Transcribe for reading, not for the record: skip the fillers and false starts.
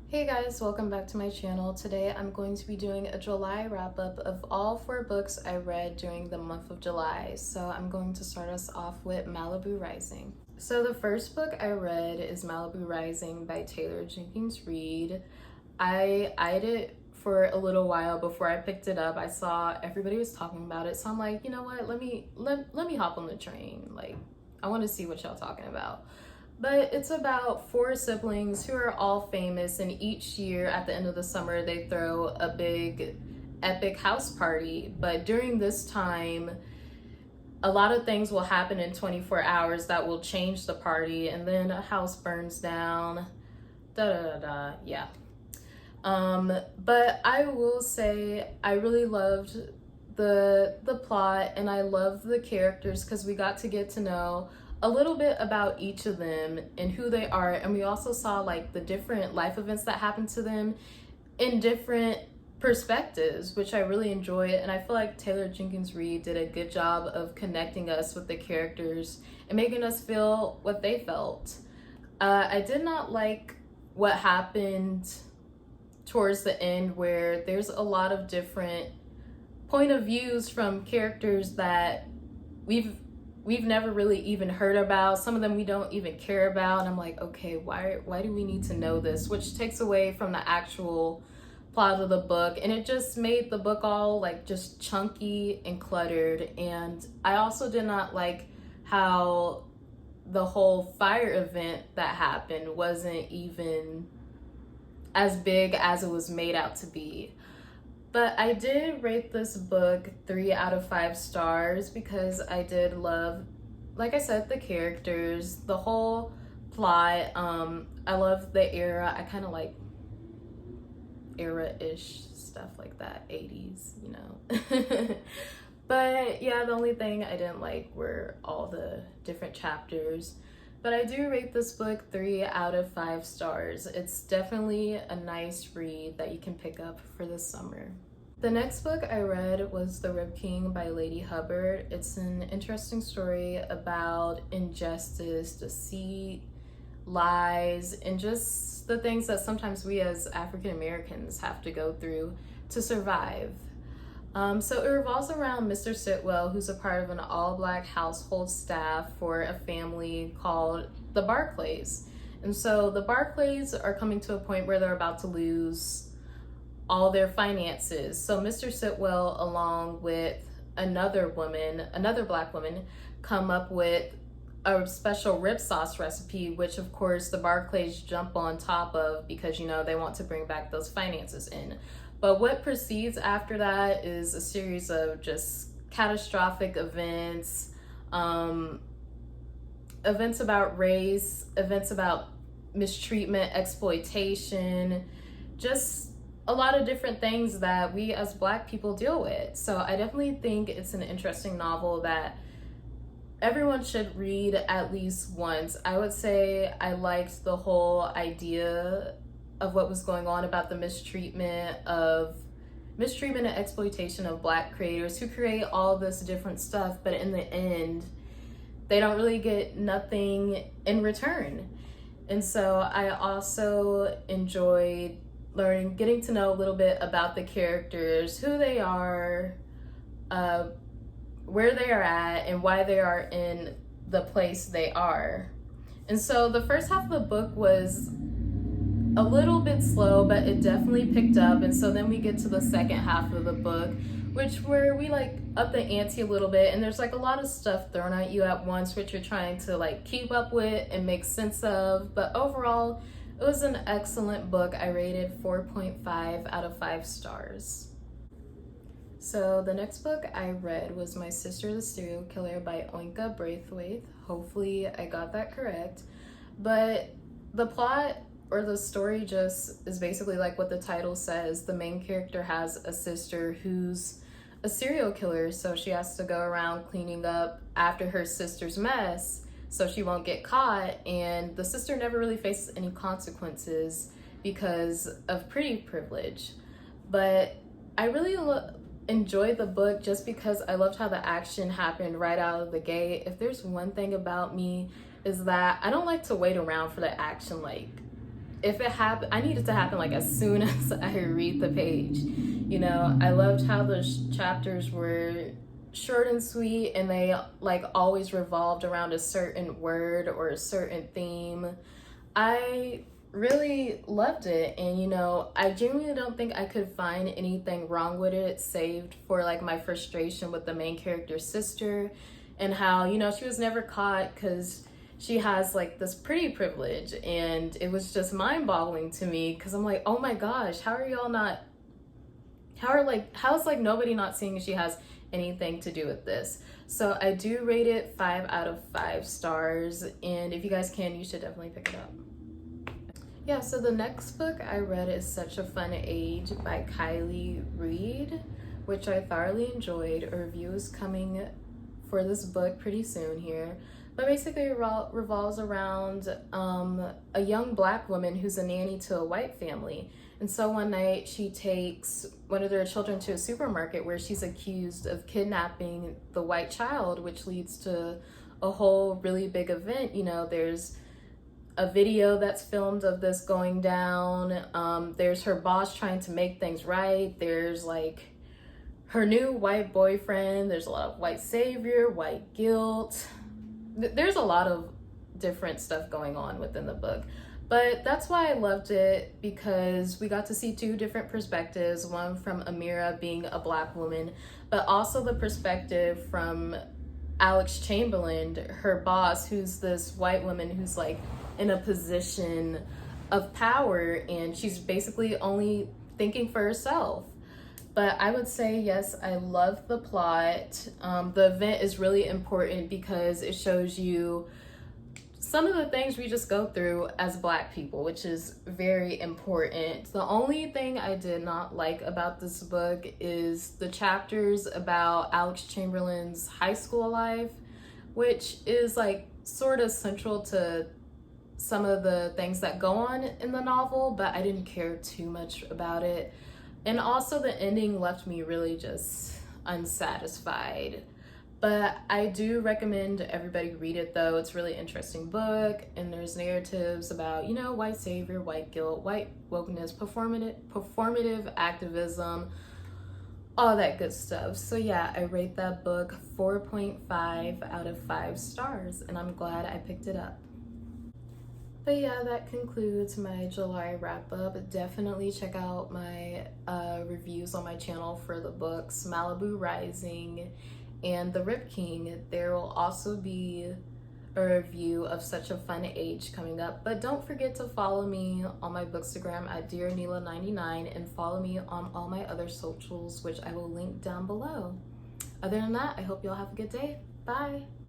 Hey guys, welcome back to my channel. Today I'm going to be doing a July wrap-up of all 4 books I read during the month of July. So I'm going to start us off with Malibu Rising. So the first book I read is Malibu Rising by Taylor Jenkins Reid. I eyed it for a little while before I picked it up. I saw everybody was talking about it, so I'm like, you know what, let me hop on the train. Like, I want to see what y'all talking about. But it's about 4 siblings who are all famous, and each year at the end of the summer they throw a big epic house party. But during this time, a lot of things will happen in 24 hours that will change the party, and then a house burns down. Yeah. But I will say I really loved the plot, and I loved the characters because we got to get to know a little bit about each of them and who they are, and we also saw like the different life events that happened to them in different perspectives, which I really enjoyed. And I feel like Taylor Jenkins Reid did a good job of connecting us with the characters and making us feel what they felt. I did not like what happened towards the end, where there's a lot of different point of views from characters that we've never really even heard about. Some of them we don't even care about, and I'm like, okay, why do we need to know this? Which takes away from the actual plot of the book, and it just made the book all like just chunky and cluttered. And I also did not like how the whole fire event that happened wasn't even as big as it was made out to be. But I did rate this book 3 out of 5 stars because I did love, like I said, the characters, the whole plot. I love the era. I kind of like era-ish stuff like that, 80s, you know. But yeah, the only thing I didn't like were all the different chapters. But I do rate this book 3 out of 5 stars. It's definitely a nice read that you can pick up for this summer. The next book I read was The Rib King by Lady Hubbard. It's an interesting story about injustice, deceit, lies, and just the things that sometimes we as African Americans have to go through to survive. So it revolves around Mr. Sitwell, who's a part of an all-Black household staff for a family called the Barclays. And so the Barclays are coming to a point where they're about to lose all their finances. So Mr. Sitwell, along with another Black woman, come up with a special rib sauce recipe, which of course the Barclays jump on top of because, you know, they want to bring back those finances in. But what proceeds after that is a series of just catastrophic events, events about race, events about mistreatment, exploitation, just a lot of different things that we as Black people deal with. So I definitely think it's an interesting novel that everyone should read at least once. I would say I liked the whole idea of what was going on about the mistreatment and exploitation of Black creators who create all this different stuff, but in the end they don't really get nothing in return. And so I also enjoyed getting to know a little bit about the characters, who they are, where they are at, and why they are in the place they are. And so the first half of the book was a little bit slow, but it definitely picked up. And so then we get to the second half of the book, where we like up the ante a little bit, and there's like a lot of stuff thrown at you at once, which you're trying to like keep up with and make sense of. But overall, it was an excellent book. I rated 4.5 out of 5 stars. So the next book I read was My Sister the Serial Killer by Oinka Braithwaite. Hopefully I got that correct. But the plot or the story just is basically like what the title says. The main character has a sister who's a serial killer, so she has to go around cleaning up after her sister's mess so she won't get caught. And the sister never really faces any consequences because of pretty privilege. But I really enjoyed the book just because I loved how the action happened right out of the gate. If there's one thing about me, is that I don't like to wait around for the action like if it happened, I need it to happen like as soon as I read the page. You know, I loved how the chapters were short and sweet, and they like always revolved around a certain word or a certain theme. I really loved it, and you know, I genuinely don't think I could find anything wrong with it, saved for like my frustration with the main character's sister, and how, you know, she was never caught because she has like this pretty privilege, and it was just mind-boggling to me because I'm like, oh my gosh, how are y'all not, how's like nobody not seeing she has anything to do with this? So I do rate it 5 out of 5 stars, and if you guys can, you should definitely pick it up. Yeah, so the next book I read is Such a Fun Age by Kylie Reed, which I thoroughly enjoyed. A review is coming for this book pretty soon here. But basically it revolves around a young black woman who's a nanny to a white family. And so one night she takes one of their children to a supermarket where she's accused of kidnapping the white child, which leads to a whole really big event. You know, there's a video that's filmed of this going down. There's her boss trying to make things right. There's like her new white boyfriend. There's a lot of white savior, white guilt. There's a lot of different stuff going on within the book. But that's why I loved it, because we got to see 2 different perspectives, one from Amira being a black woman, but also the perspective from Alex Chamberlain, her boss, who's this white woman who's like in a position of power, and she's basically only thinking for herself. But I would say, yes, I love the plot. The event is really important because it shows you some of the things we just go through as black people, which is very important. The only thing I did not like about this book is the chapters about Alex Chamberlain's high school life, which is like sort of central to some of the things that go on in the novel, but I didn't care too much about it. And also the ending left me really just unsatisfied. But I do recommend everybody read it though. It's a really interesting book, and there's narratives about, you know, white savior, white guilt, white wokeness, performative activism, all that good stuff. So yeah, I rate that book 4.5 out of 5 stars, and I'm glad I picked it up. But yeah, that concludes my July wrap up. Definitely check out my reviews on my channel for the books Malibu Rising and The Rip King. There will also be a review of Such a Fun Age coming up. But don't forget to follow me on my Bookstagram at DearNeela99, and follow me on all my other socials, which I will link down below. Other than that, I hope y'all have a good day. Bye.